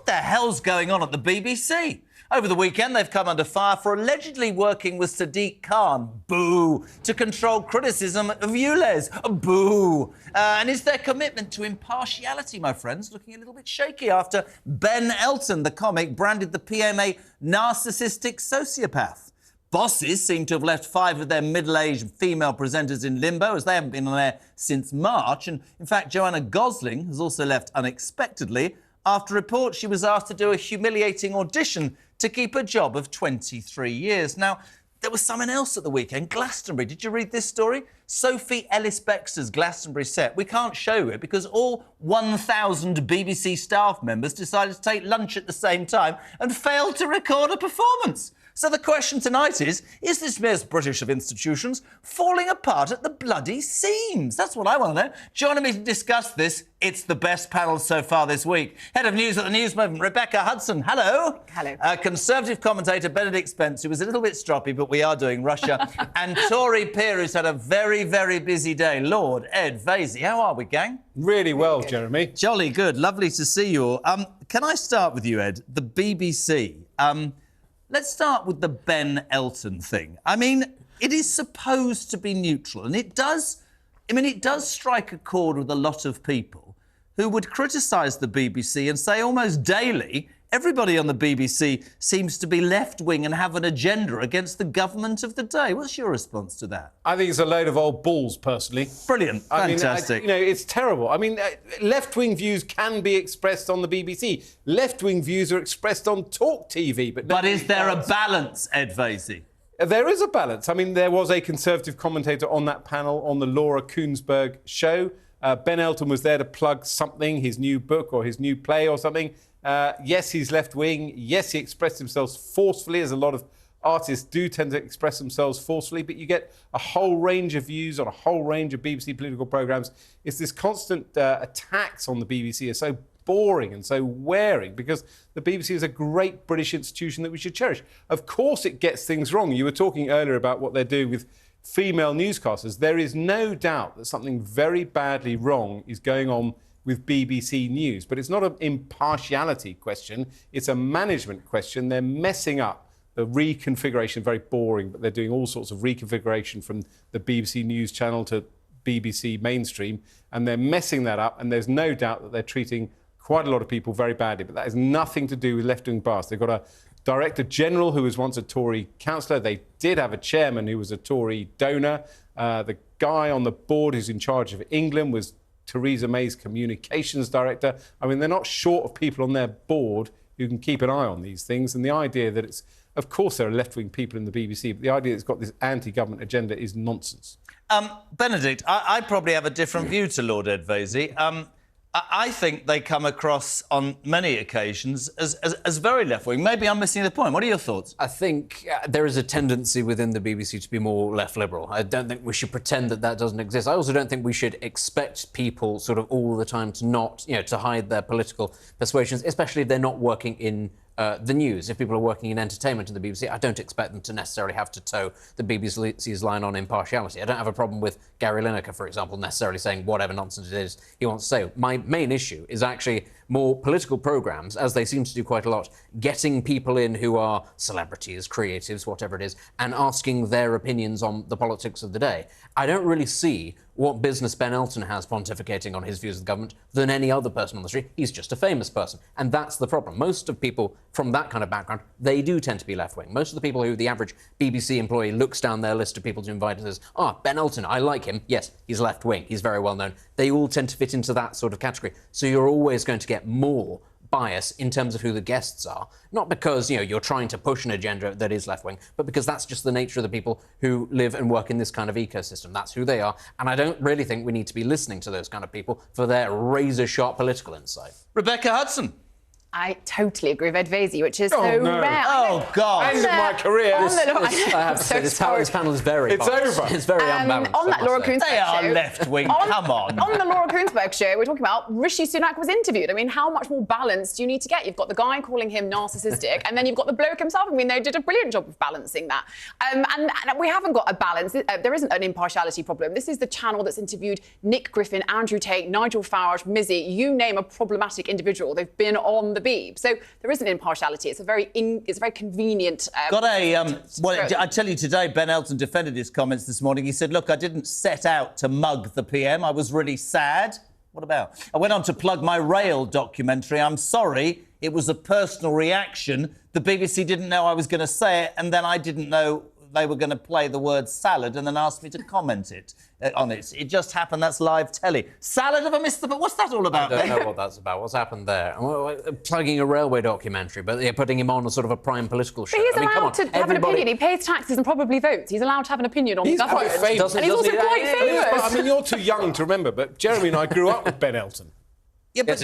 the hell's going on at the BBC? Over the weekend, they've come under fire for allegedly working with Sadiq Khan, boo, to control criticism of ULEZ, boo. And is their commitment to impartiality, my friends, looking a little bit shaky after Ben Elton, the comic, branded the PMA narcissistic sociopath? Bosses seem to have left 5 of their middle-aged female presenters in limbo, as they haven't been on air since March. And, in fact, Joanna Gosling has also left unexpectedly after reports she was asked to do a humiliating audition to keep a job of 23 years. Now, there was someone else at the weekend, Glastonbury. Did you read this story? Sophie Ellis-Bextor's Glastonbury set. We can't show it because all 1,000 BBC staff members decided to take lunch at the same time and failed to record a performance. So the question tonight is this most British of institutions falling apart at the bloody seams? That's what I want to know. Joining me to discuss this, it's the best panel so far this week. Head of News at the News Movement, Rebecca Hudson. Hello. Hello. Conservative commentator Benedict Spence, who was a little bit stroppy, but we are doing Russia. And Tory peer, who's had a very, very busy day, Lord Ed Vaizey. How are we, gang? Really well, Jeremy. Jolly good. Lovely to see you all. Can I start with you, Ed? The BBC. Let's start with the Ben Elton thing. I mean, it is supposed to be neutral, and it does strike a chord with a lot of people who would criticise the BBC and say almost daily everybody on the BBC seems to be left-wing and have an agenda against the government of the day. What's your response to that? I think it's a load of old balls, personally. Brilliant. Fantastic. It's terrible. Left-wing views can be expressed on the BBC. Left-wing views are expressed on talkTV. But is there a balance, Ed Vaizey? There is a balance. There was a Conservative commentator on that panel on the Laura Kuenssberg show. Ben Elton was there to plug something, his new book or his new play or something. Yes, he's left-wing. Yes, he expressed himself forcefully, as a lot of artists do tend to express themselves forcefully, but you get a whole range of views on a whole range of BBC political programmes. It's this constant attacks on the BBC are so boring and so wearing, because the BBC is a great British institution that we should cherish. Of course it gets things wrong. You were talking earlier about what they're doing with female newscasters. There is no doubt that something very badly wrong is going on with BBC News. But it's not an impartiality question, it's a management question. They're messing up the reconfiguration, very boring, but they're doing all sorts of reconfiguration from the BBC News channel to BBC mainstream, and they're messing that up, and there's no doubt that they're treating quite a lot of people very badly, but that has nothing to do with left-wing bias. They've got a Director General who was once a Tory councillor. They did have a chairman who was a Tory donor. The guy on the board who's in charge of England was Theresa May's communications director. They're not short of people on their board who can keep an eye on these things. And the idea that it's... Of course there are left-wing people in the BBC, but the idea that it's got this anti-government agenda is nonsense. Benedict, I probably have a different view to Lord Ed Vaizey. I think they come across on many occasions as very left-wing. Maybe I'm missing the point. What are your thoughts? I think there is a tendency within the BBC to be more left-liberal. I don't think we should pretend that that doesn't exist. I also don't think we should expect people sort of all the time to not, to hide their political persuasions, especially if they're not working in the news. If people are working in entertainment in the BBC, I don't expect them to necessarily have to toe the BBC's line on impartiality. I don't have a problem with Gary Lineker, for example, necessarily saying whatever nonsense it is he wants to say. My main issue is actually more political programmes, as they seem to do quite a lot, getting people in who are celebrities, creatives, whatever it is, and asking their opinions on the politics of the day. I don't really see what business Ben Elton has pontificating on his views of the government than any other person on the street. He's just a famous person. And that's the problem. Most of people from that kind of background, they do tend to be left-wing. Most of the people who the average BBC employee looks down their list of people to invite and says, Ben Elton, I like him. Yes, he's left-wing. He's very well known. They all tend to fit into that sort of category. So you're always going to get more bias in terms of who the guests are, not because you're trying to push an agenda that is left-wing, but because that's just the nature of the people who live and work in this kind of ecosystem. That's who they are, and I don't really think we need to be listening to those kind of people for their razor-sharp political insight. Rebecca Hudson. I totally agree with Ed Vaizey, which is so rare. Oh, God. End of my career. I have to say, this panel is very It's biased. over. It's very unbalanced. On that Laura Kuenssberg They are show, left-wing, come on. On the Laura Kuenssberg show, we're talking about Rishi Sunak was interviewed. How much more balance do you need to get? You've got the guy calling him narcissistic, and then you've got the bloke himself. They did a brilliant job of balancing that. And we haven't got a balance. There isn't an impartiality problem. This is the channel that's interviewed Nick Griffin, Andrew Tate, Nigel Farage, Mizzy, you name a problematic individual. They've been on the Beeb. So there isn't impartiality. It's a very convenient. I tell you today, Ben Elton defended his comments this morning. He said, "Look, I didn't set out to mug the PM. I was really sad." What about? I went on to plug my rail documentary. I'm sorry, it was a personal reaction. The BBC didn't know I was going to say it, and then I didn't know they were going to play the word salad and then asked me to comment on it. It just happened. That's live telly. Salad, have I missed the... What's that all about? I don't know what that's about. What's happened there? Plugging a railway documentary, but they're putting him on a sort of a prime political show. But he's allowed to have an opinion. He pays taxes and probably votes. He's allowed to have an opinion on the government. He's quite famous. And he's also quite famous. I mean, you're too young to remember, but Jeremy and I grew up with Ben Elton. Yeah, but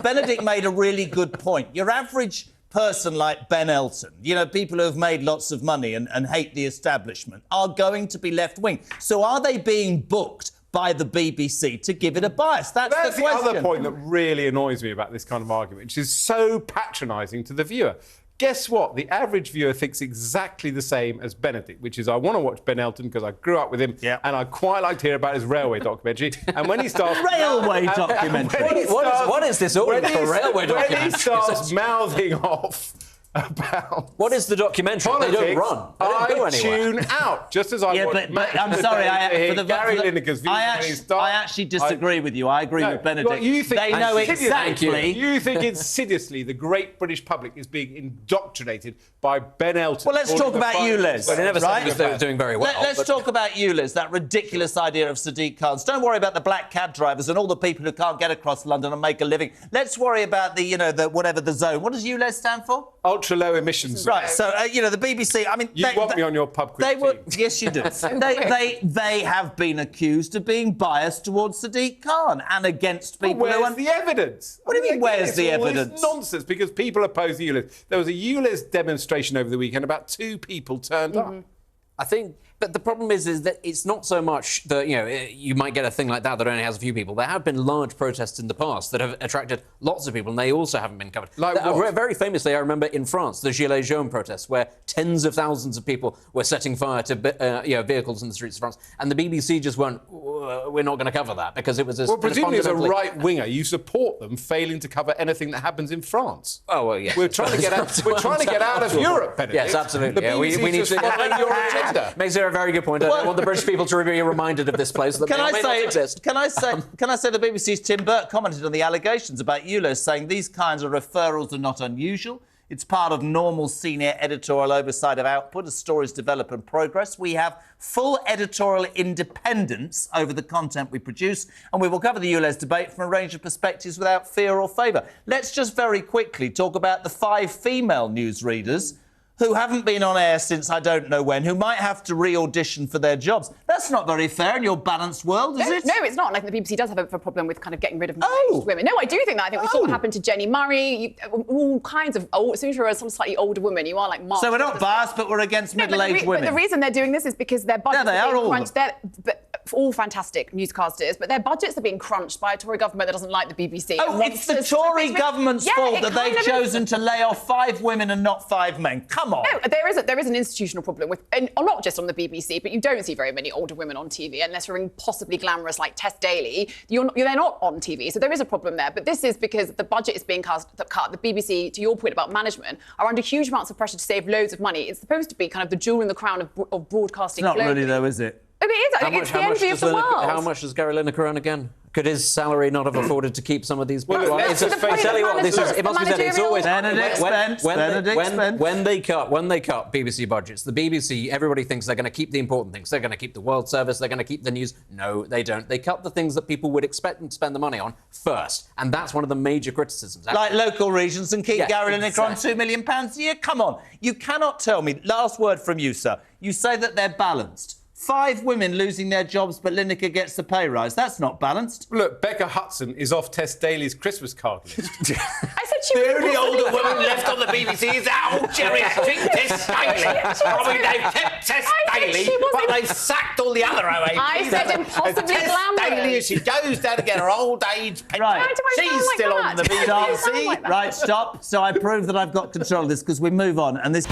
Benedict made a really good point. Your average person like Ben Elton, people who have made lots of money and hate the establishment, are going to be left-wing. So are they being booked by the BBC to give it a bias? That's the question. Other point that really annoys me about this kind of argument, which is so patronising to the viewer. Guess what? The average viewer thinks exactly the same as Benedict, which is I want to watch Ben Elton because I grew up with him and I quite like to hear about his railway documentary. And when he starts... Railway documentary? What is this audience for railway documentary? When he starts mouthing off about... What is the documentary? Politics, they don't run. They don't go anywhere. Tune out, just as I watch but I'm sorry, Gary Lineker's views I actually disagree with you. I agree with Benedict. You think they know exactly... You think insidiously the great British public is being indoctrinated by Ben Elton. Well, let's talk about you, Liz. Well, they never said he was doing very well. Let's talk about you, Liz, that ridiculous idea of Sadiq Khan's. Don't worry about the black cab drivers and all the people who can't get across London and make a living. Let's worry about the whatever the zone. What does ULEZ stand for? Ultra Low Emission Zone. Right, so, the BBC, I mean... You want me on your pub quiz team. Yes, you do. they have been accused of being biased towards Sadiq Khan and against people where's the evidence? What do you mean, where's the evidence? It's nonsense, because people oppose ULEZ. There was a ULEZ demonstration over the weekend. About 2 people turned up. I think... But the problem is that it's not so much that, you might get a thing like that only has a few people. There have been large protests in the past that have attracted lots of people, and they also haven't been covered. Like what? Very famously, I remember in France, the Gilets jaunes protests, where tens of thousands of people were setting fire to vehicles in the streets of France, and the BBC just went, we're not going to cover that, because it was a... Well, presumably as a right-winger, you support them failing to cover anything that happens in France. Oh, well, yes. We're trying to get out of Europe, Benedict. Yes, absolutely. The BBC we need to follow your agenda. Makes it a very good point. I don't want the British people to be reminded of this place that may not exist. Can I say the BBC's Tim Burke commented on the allegations about ULEZ, saying these kinds of referrals are not unusual. It's part of normal senior editorial oversight of output as stories develop and progress. We have full editorial independence over the content we produce, and we will cover the ULEZ debate from a range of perspectives without fear or favour. Let's just very quickly talk about the 5 female newsreaders who haven't been on air since I don't know when, who might have to re-audition for their jobs. That's not very fair in your balanced world, is it? No, it's not. And I think the BBC does have a problem with kind of getting rid of middle-aged women. No, I do think that. I think we saw what happened to Jenny Murray, all kinds of... as soon as you're a slightly older woman, you are like... So we're not biased, but we're against middle-aged women. But the reason they're doing this is because their budgets are being crunched. They're all fantastic newscasters, but their budgets are being crunched by a Tory government that doesn't like the BBC. Oh, it's the Tory government's fault that they've chosen to lay off 5 women and not 5 men. Come on. No, there is an institutional problem with, and not just on the BBC, but you don't see very many older women on TV unless you're impossibly glamorous like Tess Daly. They're not on TV, so there is a problem there. But this is because the budget is being cut. The BBC, to your point about management, are under huge amounts of pressure to save loads of money. It's supposed to be kind of the jewel in the crown of broadcasting. It's not really, though, is it? I mean, it's the envy of the world. How much does Gary Lineker earn again? Could his salary not have afforded to keep some of these people? Well, It's tell you what, it must be said. It's always when they cut BBC budgets. The BBC, everybody thinks they're going to keep the important things. They're going to keep the World Service. They're going to keep the news. No, they don't. They cut the things that people would expect them to spend the money on first, and that's one of the major criticisms. Like local regions and keep Gary Lineker on £2 million a year. Come on, you cannot tell me. Last word from you, sir. You say that they're balanced. 5 women losing their jobs, but Lineker gets the pay rise. That's not balanced. Look, Becca Hudson is off Tess Daly's Christmas card list. I said she was the only older woman left on the BBC is our geriatric Tess Daly. I mean, they've kept Tess Daly, but they've sacked all the other OAPs. I said impossibly glamorous. Tess Daly, as she goes down to get her old age pension. Right. She's still on the BBC. Right, stop. So I prove that I've got control of this because we move on. And this...